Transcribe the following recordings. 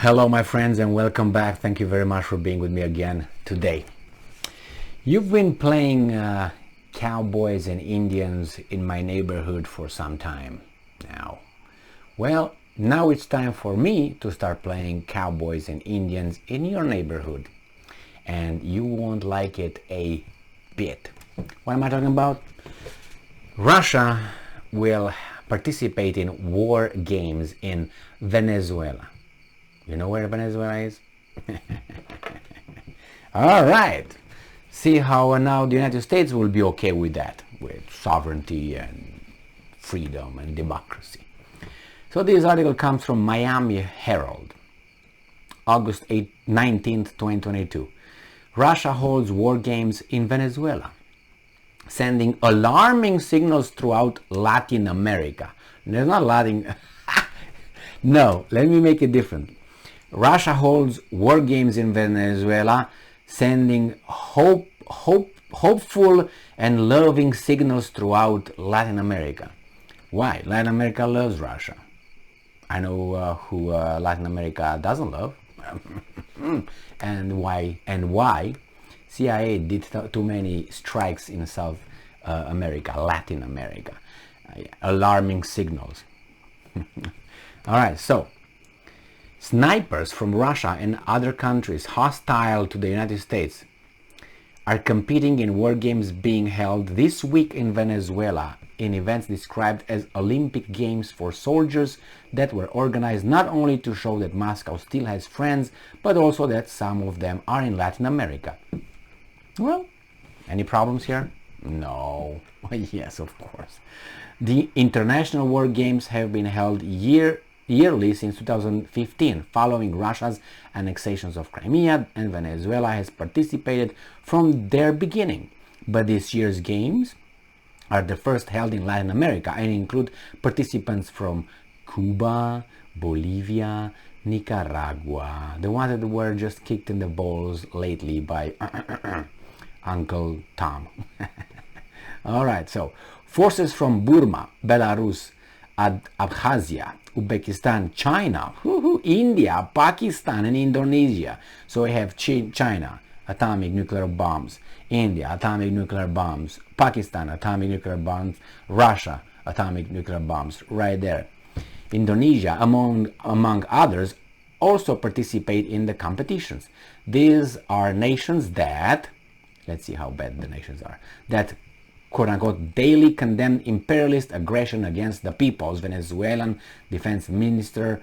Hello my friends and welcome back. Thank you very much for being with me again today. You've been playing cowboys and Indians in my neighborhood for some time now. Well, now it's time for me to start playing cowboys and Indians in your neighborhood. And you won't like it a bit. What am I talking about? Russia will participate in war games in Venezuela. You know where Venezuela is? All right. See how now the United States will be okay with that, with sovereignty and freedom and democracy. So this article comes from Miami Herald, August 19th, 2022. Russia holds war games in Venezuela, sending alarming signals throughout Latin America. There's not Latin. No, let me make it different. Russia holds war games in Venezuela, sending hopeful and loving signals throughout Latin America. Why? Latin America loves Russia. I know who Latin America doesn't love. and why CIA did too many strikes in South America, Latin America. Alarming signals. All right, so snipers from Russia and other countries hostile to the United States are competing in war games being held this week in Venezuela in events described as Olympic Games for soldiers that were organized not only to show that Moscow still has friends, but also that some of them are in Latin America. Well, any problems here? No. Yes, of course. The international war games have been held yearly since 2015, following Russia's annexations of Crimea, and Venezuela has participated from their beginning. But this year's games are the first held in Latin America and include participants from Cuba, Bolivia, Nicaragua, the ones that were just kicked in the balls lately by Uncle Tom. All right, so forces from Burma, Belarus, Abkhazia, Uzbekistan, China, India, Pakistan, and Indonesia. So we have China, atomic nuclear bombs, India, atomic nuclear bombs, Pakistan, atomic nuclear bombs, Russia, atomic nuclear bombs, right there. Indonesia, among others, also participate in the competitions. These are nations that, let's see how bad the nations are, that quote-unquote daily condemn imperialist aggression against the peoples. Venezuelan Defense Minister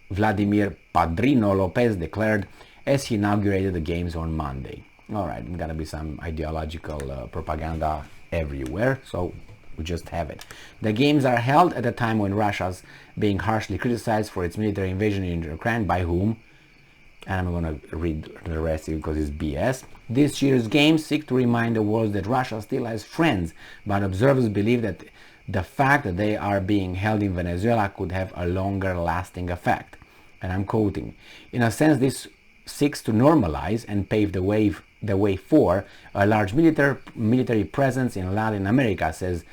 Vladimir Padrino Lopez declared as he inaugurated the games on Monday. All right, there's gonna be some ideological propaganda everywhere, so we just have it. The games are held at a time when Russia's being harshly criticized for its military invasion in Ukraine. By whom? And I'm going to read the rest because it's BS. This year's games seek to remind the world that Russia still has friends, but observers believe that the fact that they are being held in Venezuela could have a longer lasting effect. And I'm quoting, "In a sense, this seeks to normalize and pave the way for a large military presence in Latin America," says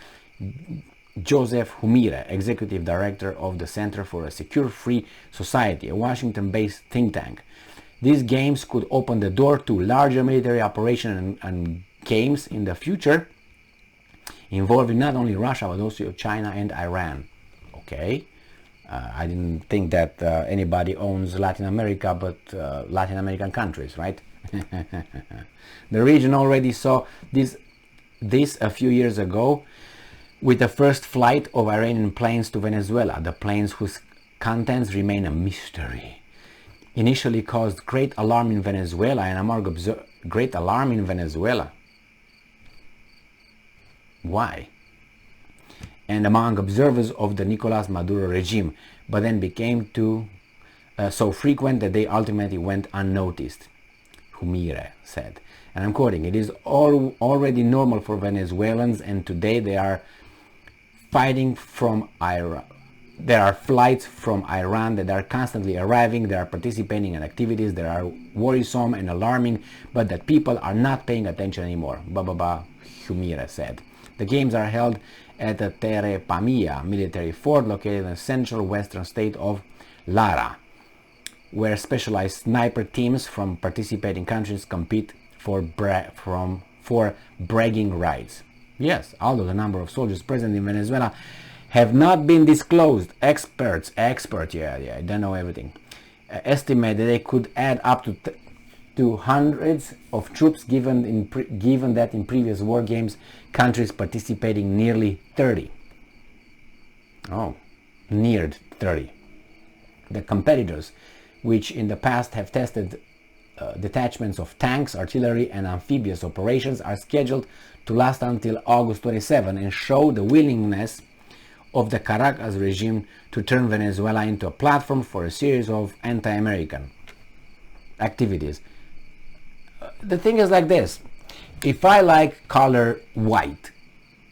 Joseph Humire, executive director of the Center for a Secure Free Society, a Washington-based think tank. These games could open the door to larger military operations and games in the future, involving not only Russia but also China and Iran. Okay, I didn't think that anybody owns Latin America but Latin American countries, right? The region already saw this a few years ago with the first flight of Iranian planes to Venezuela. The planes, whose contents remain a mystery, initially caused great alarm in Venezuela Why? And among observers of the Nicolas Maduro regime, but then became so frequent that they ultimately went unnoticed, Humire said. And I'm quoting, "It is already normal for Venezuelans, and today they are fighting from Iran. There are flights from Iran that are constantly arriving. They are participating in activities that are worrisome and alarming, but that people are not paying attention anymore," Humire said. The games are held at the Terepamilla military fort located in the central western state of Lara. where specialized sniper teams from participating countries compete for bragging rights. Yes, although the number of soldiers present in Venezuela have not been disclosed, experts, yeah, don't know everything, estimate that they could add up to hundreds of troops, given that in previous war games, countries participating nearly 30. Oh, neared 30. The competitors, which in the past have tested detachments of tanks, artillery and amphibious operations, are scheduled to last until August 27 and show the willingness of the Caracas regime to turn Venezuela into a platform for a series of anti-American activities. The thing is like this: if I like color white,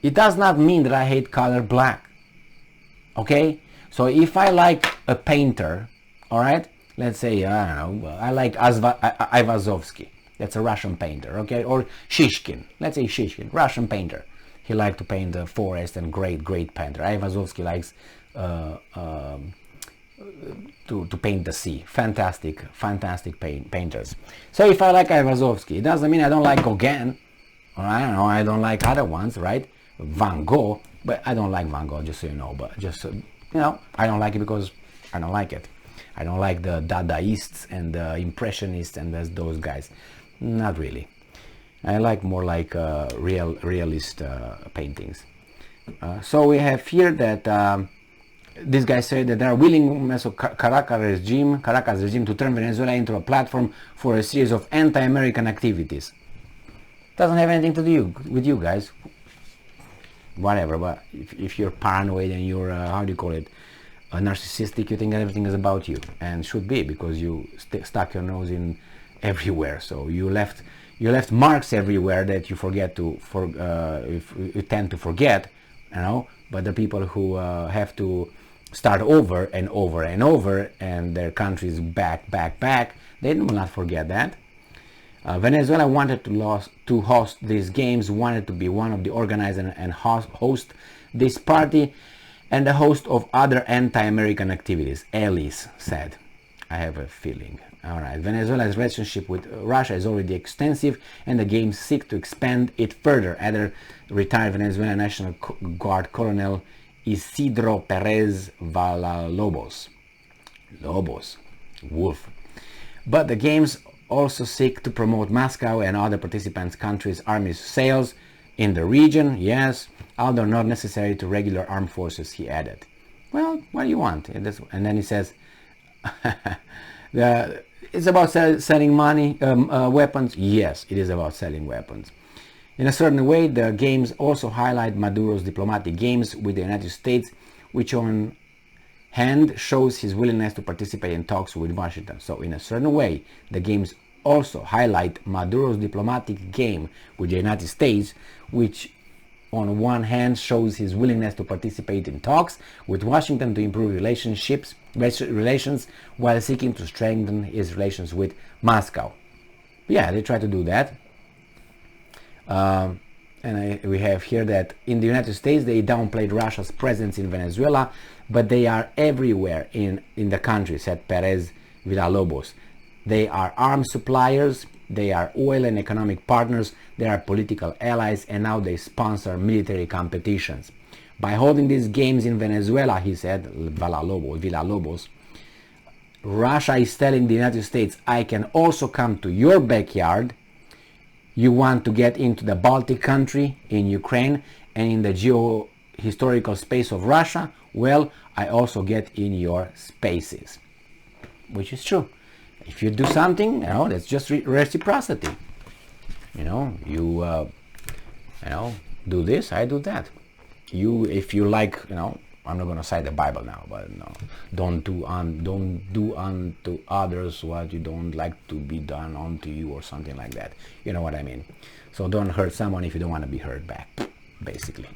it does not mean that I hate color black. Okay? So if I like a painter, all right, let's say, I don't know, I like Ivazovsky, that's a Russian painter, okay, or Shishkin, let's say Shishkin, Russian painter. He liked to paint the forest and great painter. Ivazovsky likes to paint the sea. Fantastic painters. So if I like Ivazovsky, it doesn't mean I don't like Gauguin, or I don't know, I don't like other ones, right? Van Gogh, but I don't like Van Gogh, just so you know, but just, I don't like it because I don't like it. I don't like the Dadaists and the Impressionists and those guys. Not really. I like more like realist paintings. So we have here that this guy said that there are willingness of Caracas regime to turn Venezuela into a platform for a series of anti-American activities. Doesn't have anything to do with you guys. Whatever, but if you're paranoid and you're how do you call it, narcissistic, you think everything is about you, and should be, because you stuck your nose in everywhere. So you left marks everywhere that you you tend to forget, but the people who have to start over and over and over, and their countries back, they will not forget that. Venezuela wanted to host these games, wanted to be one of the organizers and host this party, and the host of other anti-American activities, Ellis said. I have a feeling. All right, Venezuela's relationship with Russia is already extensive, and the games seek to expand it further, added retired Venezuelan National Guard Colonel Isidro Perez Villalobos. Wolf. But the games also seek to promote Moscow and other participants' countries' armies' sales in the region, yes, although not necessary to regular armed forces, he added. Well, what do you want? And then he says, it's about selling money, weapons. Yes, it is about selling weapons. In a certain way, the games also highlight Maduro's diplomatic games with the United States, which on hand shows his willingness to participate in talks with Washington. So in a certain way, the games also highlight Maduro's diplomatic game with the United States, which on one hand shows his willingness to participate in talks with Washington to improve relations while seeking to strengthen his relations with Moscow. Yeah, they try to do that. We have here that in the United States they downplayed Russia's presence in Venezuela, but they are everywhere in the country, said Perez Villalobos. They are arms suppliers, they are oil and economic partners, they are political allies, and now they sponsor military competitions. By holding these games in Venezuela, he said, Villalobos, Russia is telling the United States, I can also come to your backyard. You want to get into the Baltic country, in Ukraine, and in the geo-historical space of Russia? Well, I also get in your spaces. Which is true. If you do something, that's just reciprocity. You do this, I do that. If you like, I'm not going to cite the Bible now, but don't do unto others what you don't like to be done unto you, or something like that. You know what I mean? So don't hurt someone if you don't want to be hurt back, basically.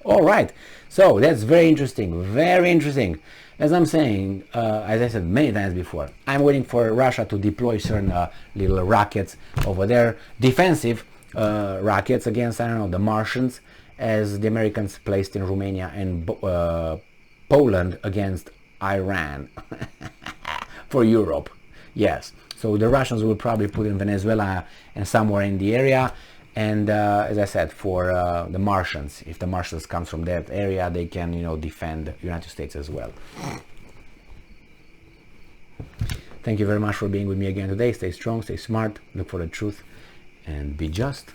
All right, so that's very interesting, very interesting. As I'm saying, as I said many times before, I'm waiting for Russia to deploy certain little rockets over there, defensive rockets against, the Martians, as the Americans placed in Romania and Poland against Iran. for Europe. Yes. So the Russians will probably put in Venezuela and somewhere in the area. And as I said, for the Martians, if the Martians comes from that area, they can, defend the United States as well. Thank you very much for being with me again today. Stay strong, stay smart, look for the truth, and be just.